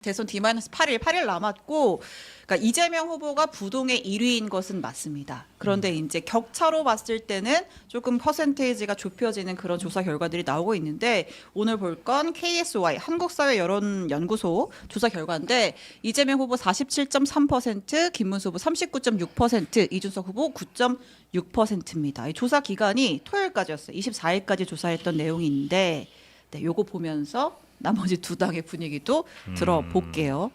대선 D-8일, 8일 남았고, 그러니까 이재명 후보가 부동의 1위인 것은 맞습니다. 그런데 이제 격차로 봤을 때는 조금 퍼센테이지가 좁혀지는 그런 조사 결과들이 나오고 있는데, 오늘 볼 건 KSY 한국사회여론연구소 조사 결과인데, 이재명 후보 47.3%, 김문수 후보 39.6%, 이준석 후보 9.6%입니다. 이 조사 기간이 토요일까지였어요. 24일까지 조사했던 내용인데, 네, 요거 보면서 나머지 두 당의 분위기도 들어볼게요.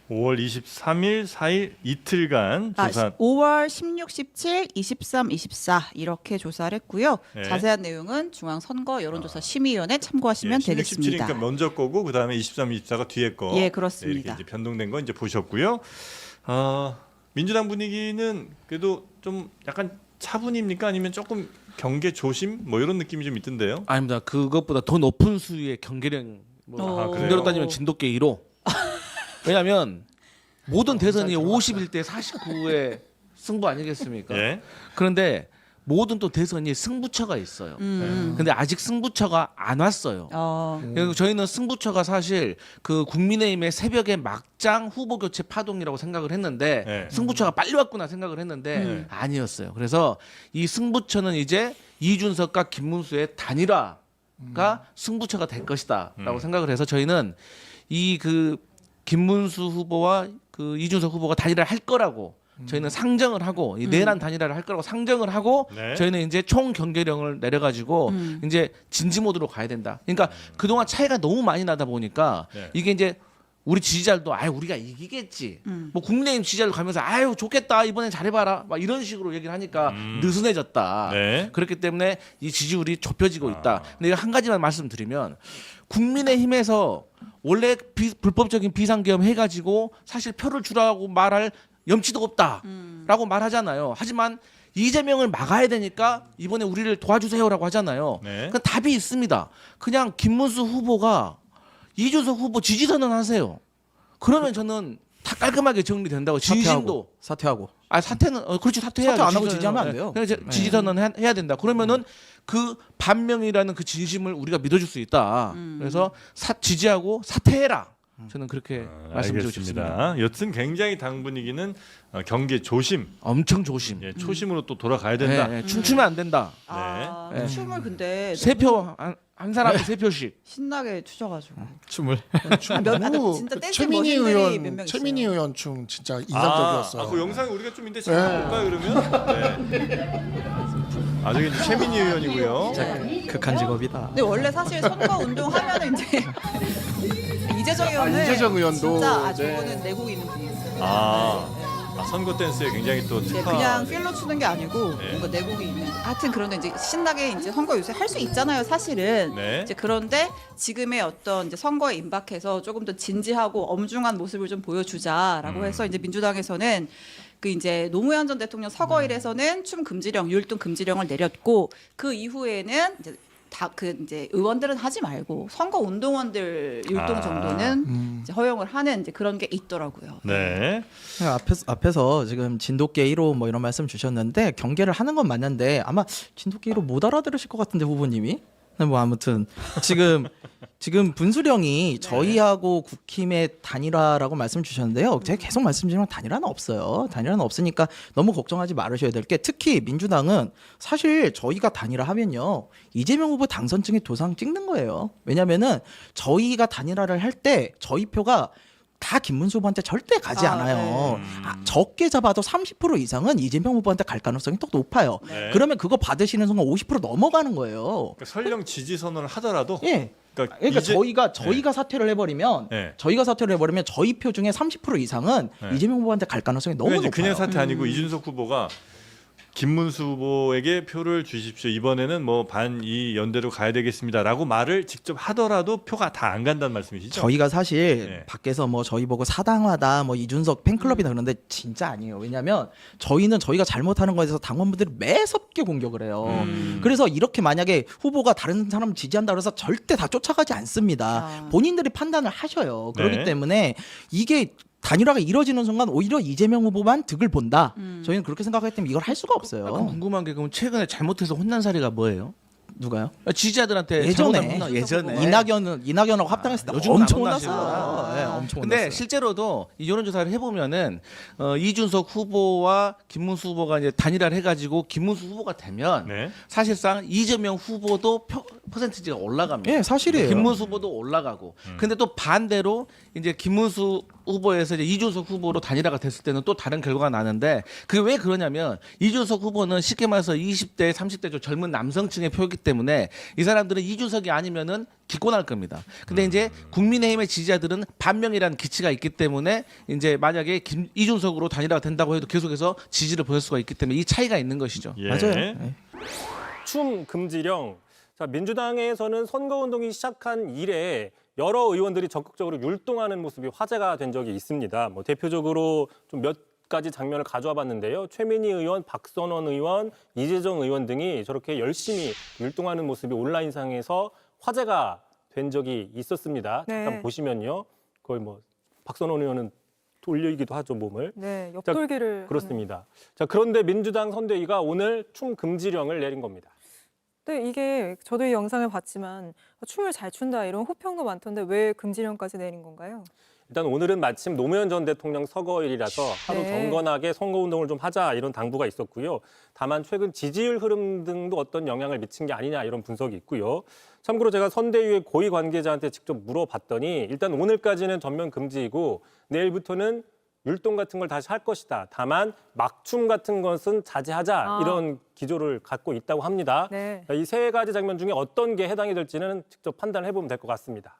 5월 23일, 4일 이틀간 조사. 5월 16, 17, 23, 24 이렇게 조사를 했고요. 네. 자세한 내용은 중앙선거 여론조사 심의위원회 참고하시면 16, 되겠습니다. 17이니까 먼저 거고 그다음에 23, 24가 뒤에 거. 예, 그렇습니다. 네, 이렇게 이제 변동된 거 이제 보셨고요. 민주당 분위기는 그래도 좀 약간 차분입니까? 아니면 조금 경계 조심 뭐 이런 느낌이 좀 있던데요. 아닙니다. 그것보다 더 높은 수위의 경계령 그래요? 그대로 따지면 진돗개 1호. 왜냐하면 모든 대선이 51대 49의 승부 아니겠습니까? 예. 그런데 모든 또 대선이 승부처가 있어요. 근데 아직 승부처가 안 왔어요. 그리고 저희는 승부처가 사실 그 국민의힘의 새벽에 막장 후보 교체 파동이라고 생각을 했는데 네. 승부처가 빨리 왔구나 생각을 했는데 아니었어요. 그래서 이 승부처는 이제 이준석과 김문수의 단일화가 승부처가 될 것이다라고 생각을 해서 저희는 이 그 김문수 후보와 그 이준석 후보가 단일화를 할 거라고 저희는 상정을 하고 이 내란 단일화를 할 거라고 상정을 하고 네. 저희는 이제 총 경계령을 내려가지고 이제 진지 모드로 가야 된다. 그러니까 그동안 차이가 너무 많이 나다 보니까 네. 이게 이제 우리 지지자들도 아유 우리가 이기겠지. 뭐 국민의힘 지지자들 가면서 아유 좋겠다 이번엔 잘해봐라 막 이런 식으로 얘기를 하니까 느슨해졌다. 네. 그렇기 때문에 이 지지율이 좁혀지고 있다. 근데 이거 한 가지만 말씀드리면 국민의힘에서 원래 불법적인 비상계엄 해가지고 사실 표를 주라고 말할 염치도 없다라고 말하잖아요. 하지만 이재명을 막아야 되니까 이번에 우리를 도와주세요라고 하잖아요. 네. 그 답이 있습니다. 그냥 김문수 후보가 이준석 후보 지지선언 하세요. 그러면 저는 다 깔끔하게 정리된다고. 진심도 사퇴하고. 사퇴는 그렇지 사퇴해야죠. 사퇴 안 하고 지지선언. 지지하면 안 돼요. 그래서 지지선언 해야 된다. 그러면은 그 반명이라는 그 진심을 우리가 믿어줄 수 있다. 그래서 지지하고 사퇴해라. 저는 그렇게 말씀드리고 싶습니다. 알겠습니다. 여튼 굉장히 당 분위기는 경계 조심, 엄청 조심. 예, 초심으로 또 돌아가야 된다. 춤추면 안 된다. 네. 춤을 근데 세 표 한 사람에 세 표씩. 신나게 추셔가지고. 춤을. 진짜 댄스 최민희 머신들이 몇 의원, 명 최민희 있어요. 의원 춤 진짜 인상적이었어요. 그 영상을 우리가 좀 이따 잠깐 볼까요 그러면? 네. 저기 이제 최민희 의원이고요. 극한 직업이다. 근데 원래 사실 선거 운동 하면은 이제 이재정 의원은 이재정 의원도, 진짜 아주 네. 보는 내공 있는 분이었어요. 선거 댄스에 굉장히 또 네, 특화. 그냥 필로 추는 게 아니고 네. 뭔가 내공이 있는. 하여튼 그런데 이제 신나게 이제 선거 요새 할 수 있잖아요, 사실은. 네. 이제 그런데 지금의 어떤 이제 선거에 임박해서 조금 더 진지하고 엄중한 모습을 좀 보여주자라고 해서 이제 민주당에서는 그 이제 노무현 전 대통령 서거일에서는 춤 금지령, 율동 금지령을 내렸고 그 이후에는 이제 다 그 이제 의원들은 하지 말고 선거 운동원들 율동 정도는 이제 허용을 하는 이제 그런 게 있더라고요. 네. 앞에서 지금 진돗개 1호 뭐 이런 말씀 주셨는데 경계를 하는 건 맞는데 아마 진돗개 1호 못 알아들으실 것 같은데 후보님이. 뭐 아무튼 지금 분수령이 저희하고 국힘의 단일화라고 말씀 주셨는데요. 제가 계속 말씀드리면 단일화는 없어요. 단일화는 없으니까 너무 걱정하지 말으셔야 될 게 특히 민주당은 사실 저희가 단일화하면요. 이재명 후보 당선증에 도장 찍는 거예요. 왜냐면은 저희가 단일화를 할 때 저희 표가 다 김문수 후보한테 절대 가지 않아요. 적게 잡아도 30% 이상은 이재명 후보한테 갈 가능성이 또 높아요. 네. 그러면 그거 받으시는 순간 50% 넘어가는 거예요. 그러니까 설령 지지 선언을 하더라도. 예. 그러니까, 그러니까 저희가 사퇴를 해버리면 네. 저희 표 중에 30% 이상은 네. 이재명 후보한테 갈 가능성이 너무 그러니까 높아요. 이제 그냥 사퇴 아니고 이준석 후보가 김문수 후보에게 표를 주십시오. 이번에는 뭐 반 이 연대로 가야 되겠습니다라고 말을 직접 하더라도 표가 다 안 간다는 말씀이시죠? 저희가 사실 네. 밖에서 뭐 저희 보고 사당하다 뭐 이준석 팬클럽이다 그러는데 진짜 아니에요. 왜냐하면 저희는 저희가 잘못하는 거에 대해서 당원분들이 매섭게 공격을 해요. 그래서 이렇게 만약에 후보가 다른 사람 지지한다 그래서 절대 다 쫓아가지 않습니다. 본인들이 판단을 하셔요. 그렇기 네. 때문에 이게 단일화가 이루어지는 순간 오히려 이재명 후보만 득을 본다. 저희는 그렇게 생각하기 때문에 이걸 할 수가 없어요. 궁금한 게 그럼 최근에 잘못해서 혼난 사례가 뭐예요? 누가요? 지지자들한테 예전에. 잘못하면 혼나- 예전에 이낙연하고 합당했을 때 요즘은 엄청 안 혼났어요. 혼나시는구나. 네, 엄청 근데 혼났어요. 실제로도 이 여론조사를 해보면은 이준석 후보와 김문수 후보가 이제 단일화를 해가지고 김문수 후보가 되면 네. 사실상 이재명 후보도 퍼센티지가 올라갑니다. 예, 사실이에요. 김문수 후보도 올라가고. 근데 또 반대로 이제 김문수 후보에서 이제 이준석 후보로 단일화가 됐을 때는 또 다른 결과가 나는데 그게 왜 그러냐면 이준석 후보는 쉽게 말해서 20대, 30대 좀 젊은 남성층의 표이기 때문에 이 사람들은 이준석이 아니면은 기권할 겁니다. 근데 이제 국민의힘의 지지자들은 반명이라는 기치가 있기 때문에 이제 만약에 이준석으로 단일화가 된다고 해도 계속해서 지지를 보일 수가 있기 때문에 이 차이가 있는 것이죠. 예. 맞아요. 예. 춤 금지령. 자, 민주당에서는 선거운동이 시작한 이래 여러 의원들이 적극적으로 율동하는 모습이 화제가 된 적이 있습니다. 뭐 대표적으로 좀 몇 가지 장면을 가져와 봤는데요. 최민희 의원, 박선원 의원, 이재정 의원 등이 저렇게 열심히 율동하는 모습이 온라인상에서 화제가 된 적이 있었습니다. 네. 잠깐 보시면요. 거의 뭐 박선원 의원은 돌리기도 하죠, 몸을. 네, 옆돌기를 그렇습니다. 자, 그런데 민주당 선대위가 오늘 춤 금지령을 내린 겁니다. 근데 이게 저도 이 영상을 봤지만 춤을 잘 춘다 이런 호평도 많던데 왜 금지령까지 내린 건가요? 일단 오늘은 마침 노무현 전 대통령 서거일이라서 하루 네. 경건하게 선거운동을 좀 하자 이런 당부가 있었고요. 다만 최근 지지율 흐름 등도 어떤 영향을 미친 게 아니냐 이런 분석이 있고요. 참고로 제가 선대위의 고위 관계자한테 직접 물어봤더니 일단 오늘까지는 전면 금지이고 내일부터는 율동 같은 걸 다시 할 것이다. 다만 막춤 같은 것은 자제하자 이런 기조를 갖고 있다고 합니다. 네. 이 세 가지 장면 중에 어떤 게 해당이 될지는 직접 판단을 해보면 될 것 같습니다.